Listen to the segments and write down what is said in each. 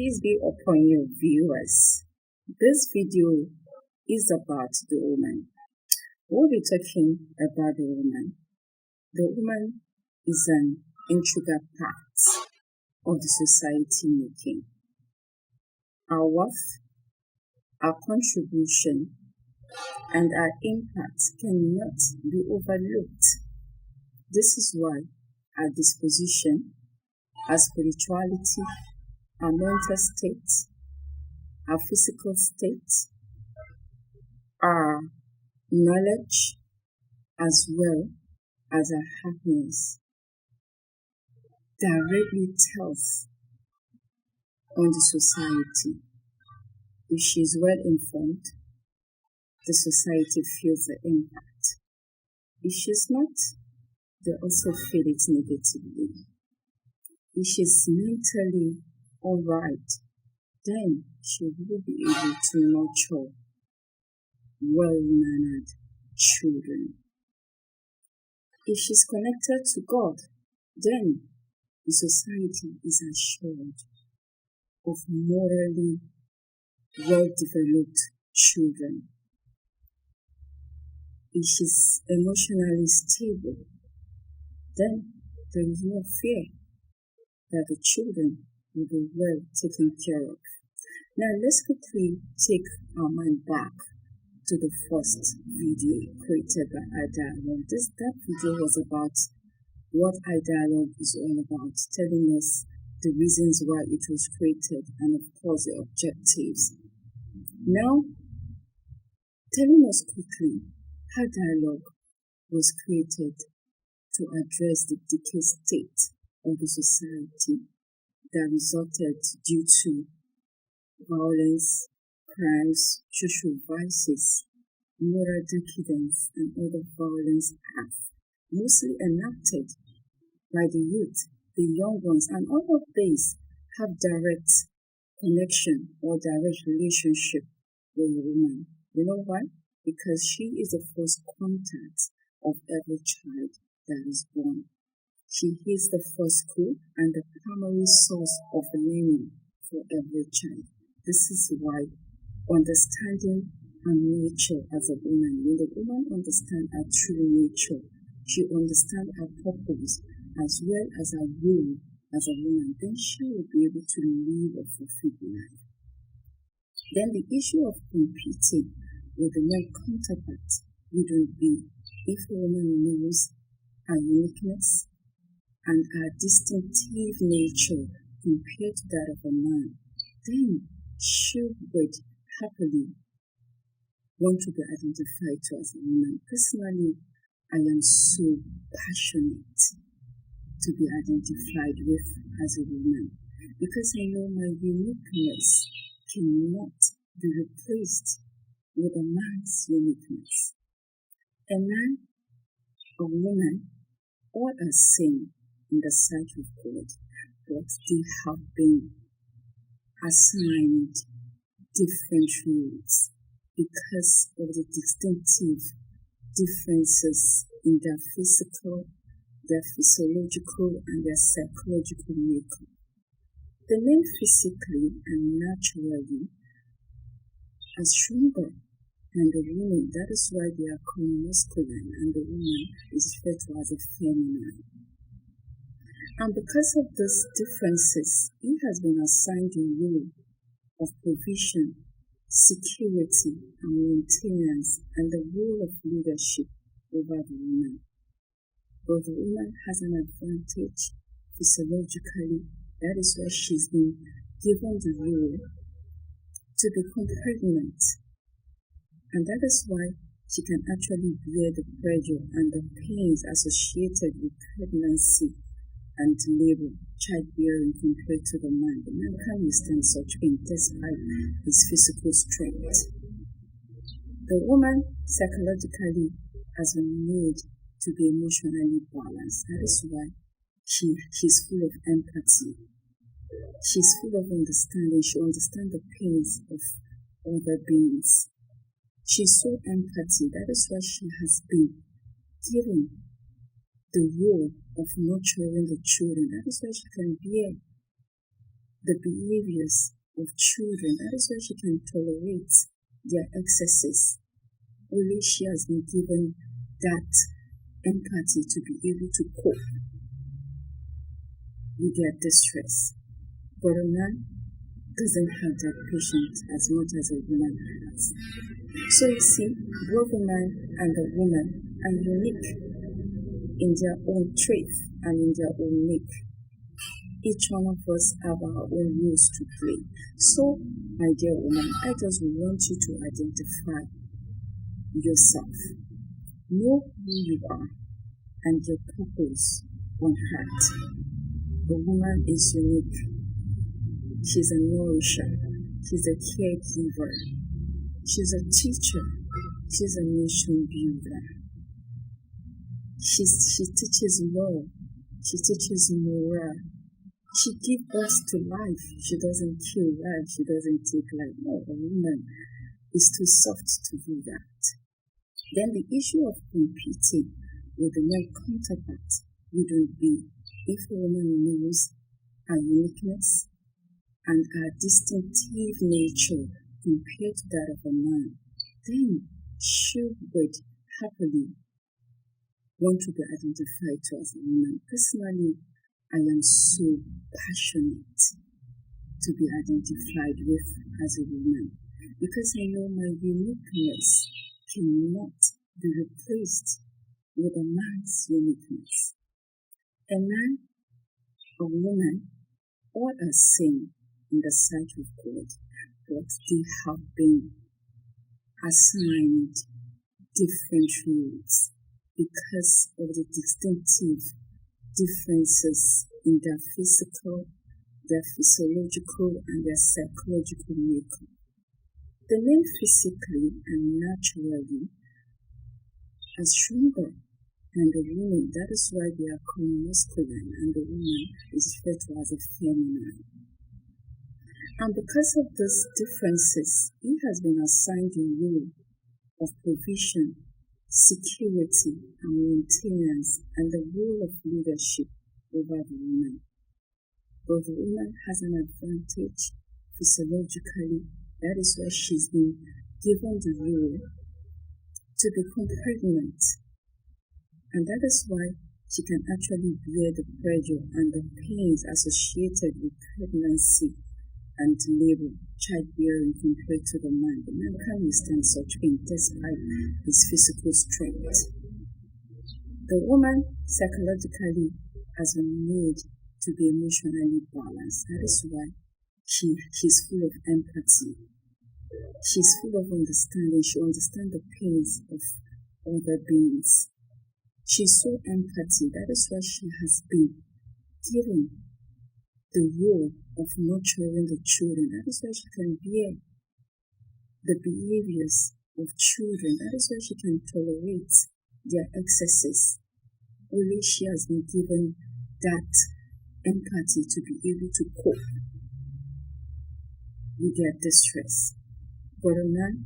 Peace be upon you, viewers. This video is about the woman. We'll be talking about the woman. The woman is an integral part of the society making. Our worth, our contribution, and our impact cannot be overlooked. This is why our disposition, our spirituality, our mental state, our physical state, our knowledge, as well as our happiness, directly tells on the society. If she is well informed, the society feels the impact. If she's not, they also feel it negatively. If she's mentally alright, then she will be able to nurture well-mannered children. If she's connected to God, then the society is assured of morally well-developed children. If she's emotionally stable, then there is no fear that the children will be well taken care of. Now let's quickly take our mind back to the first video created by iDialogue. That video was about what iDialogue is all about, telling us the reasons why it was created and of course the objectives. Now, telling us quickly how Dialogue was created to address the decayed state of the society that resulted due to violence, crimes, social vices, moral decadence, and other violence acts, mostly enacted by the youth, the young ones, and all of these have direct connection or direct relationship with a woman. You know why? Because she is the first contact of every child that is born. She is the first school and the primary source of learning for every child. This is why understanding her nature as a woman, when the woman understands her true nature, she understands her purpose as well as her role as a woman, then she will be able to live a fulfilled life. Then the issue of competing with the male counterpart wouldn't be if a woman knows her uniqueness and her distinctive nature compared to that of a man, then she would happily want to be identified to as a woman. Personally, I am so passionate to be identified with as a woman because I know my uniqueness cannot be replaced with a man's uniqueness. A man, a woman, all are same in the sight of God, but they have been assigned different roles because of the distinctive differences in their physical, their physiological, and their psychological makeup. The men physically and naturally are stronger than the women. That is why they are called masculine and the woman is referred to as a feminine. And because of these differences, he has been assigned the role of provision, security, and maintenance, and the role of leadership over the woman. But the woman has an advantage physiologically. That is why she's been given the role to become pregnant. And that is why she can actually bear the pressure and the pains associated with pregnancy and labor, childbearing compared to the man. The man can withstand such pain despite his physical strength. The woman psychologically has been made to be emotionally balanced. That is why she's full of empathy. She's full of understanding. She understands the pains of other beings. She's so empathy. That is why she has been given the role of nurturing the children. That is why she can bear the behaviors of children. That is why she can tolerate their excesses. Only she has been given that empathy to be able to cope with their distress. But a man doesn't have that patience as much as a woman has. So you see, both the man and the woman are unique in their own traits and in their own make. Each one of us have our own roles to play. So, my dear woman, I just want you to identify yourself. Know who you are and your purpose on heart. The woman is unique. She's a nourisher. She's a caregiver. She's a teacher. She's a nation builder. She teaches law. She teaches morale. She gives birth to life. She doesn't kill life. She doesn't take life. No, a woman is too soft to do that. Then the issue of competing with the male counterpart wouldn't be if a woman knows her uniqueness and her distinctive nature compared to that of a man, then she would happily want to be identified to as a woman. Personally, I am so passionate to be identified with as a woman because I know my uniqueness cannot be replaced with a man's uniqueness. A man, a woman, all are same in the sight of God, but they have been assigned different roles because of the distinctive differences in their physical, their physiological, and their psychological makeup. The men physically and naturally are stronger than the women. That is why they are called masculine, and the woman is referred to as a feminine. And because of these differences, he has been assigned the role of provision, security, and maintenance, and the role of leadership over the woman. But the woman has an advantage physiologically. That is why she's been given the role to become pregnant. And that is why she can actually bear the pressure and the pains associated with pregnancy and labor, childbearing compared to the man. The man can withstand such pain despite his physical strength. The woman psychologically has been made to be emotionally balanced. That is why she's full of empathy. She's full of understanding. She understands the pains of other beings. She's so empathy. That is why she has been given the role of nurturing the children. That is why she can bear the behaviors of children. That is why she can tolerate their excesses. Only she has been given that empathy to be able to cope with their distress. But a man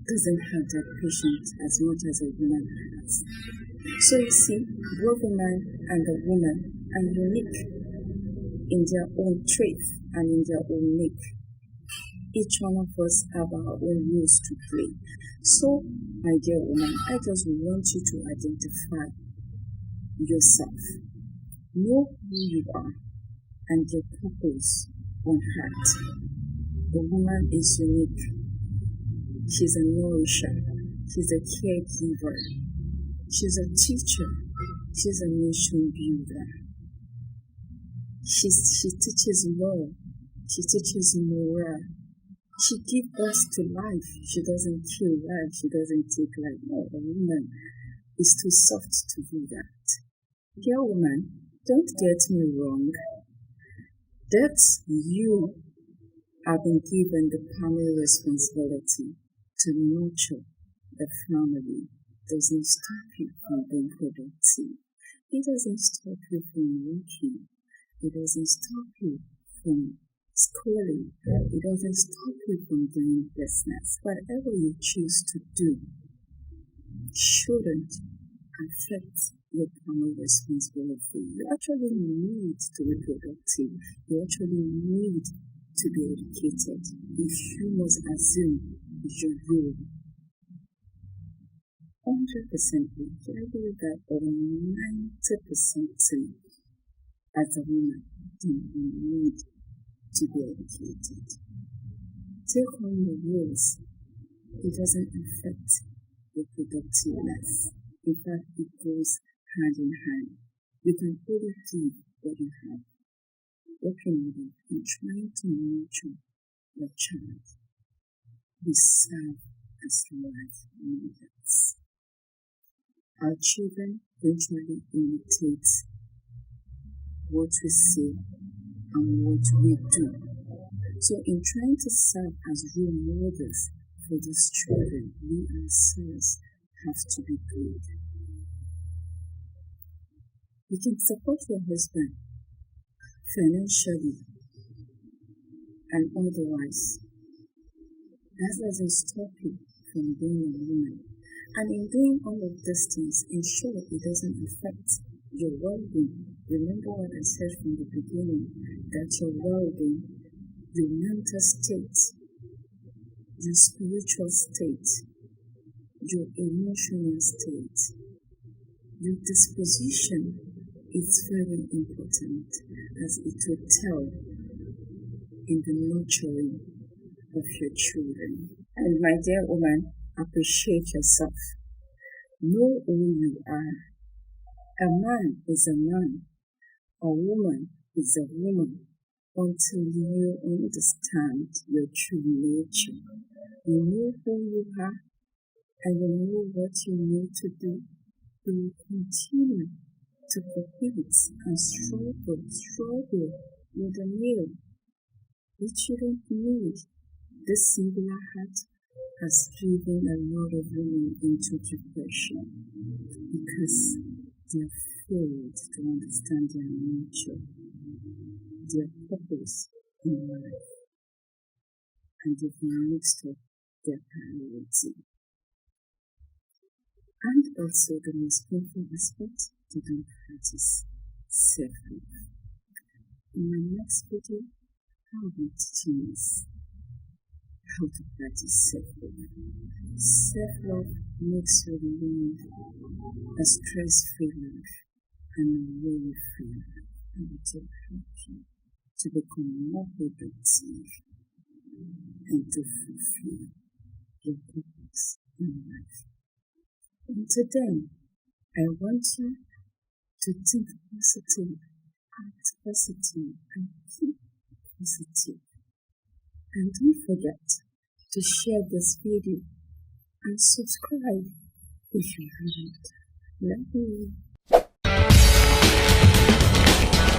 doesn't have that patience as much as a woman has. So you see, both the man and the woman are unique in their own traits and in their own make. Each one of us have our own roles to play. So, my dear woman, I just want you to identify yourself. Know who you are and your purpose on heart. The woman is unique. She's a nourisher. She's a caregiver. She's a teacher. She's a nation builder. She teaches law. She teaches morale. She gives birth to life. She doesn't kill life. She doesn't take life. No, a woman is too soft to do that. Dear woman, don't get me wrong. That you have been given the primary responsibility to nurture the family doesn't stop you from being productive. It doesn't stop you from working. It doesn't stop you from schooling. It doesn't stop you from doing business. Whatever you choose to do shouldn't affect your primary responsibility. You actually need to be productive. You actually need to be educated. If you must assume your role 100%, I believe that over 90% as a woman, you need to be educated. Take on your roles. It doesn't affect your productiveness. In fact, it goes hand in hand. You can only give what you have. Working with it and trying to nurture your child, we serve as life models. Our children eventually imitate what we say and what we do. So in trying to serve as role models for these children, we ourselves have to be good. You can support your husband financially and otherwise. That doesn't stop you from being a woman. And in doing all of these things, ensure it doesn't affect your well-being. Remember what I said from the beginning, that your well-being, your mental state, your spiritual state, your emotional state, your disposition is very important, as it will tell in the nurturing of your children. And my dear woman, appreciate yourself. Know who you are. A man is a man. A woman is a woman until you understand your true nature. You know who you are and you know what you need to do. You will continue to compete and struggle with the male. You shouldn't need. This singular heart has driven a lot of women into depression because they have failed to understand their nature, their purpose in life, and they've mixed up their priority. And also the most painful aspect, they don't practice self-love. In my next video, I will be teaching us how to practice self-love. Self-love makes you live a stress-free life and a worry-free life, and it will help you to become more productive and to fulfill your purpose in life. Until then, I want you to think positive, act positive, and keep positive. And don't forget to share this video and subscribe if you haven't. Love you.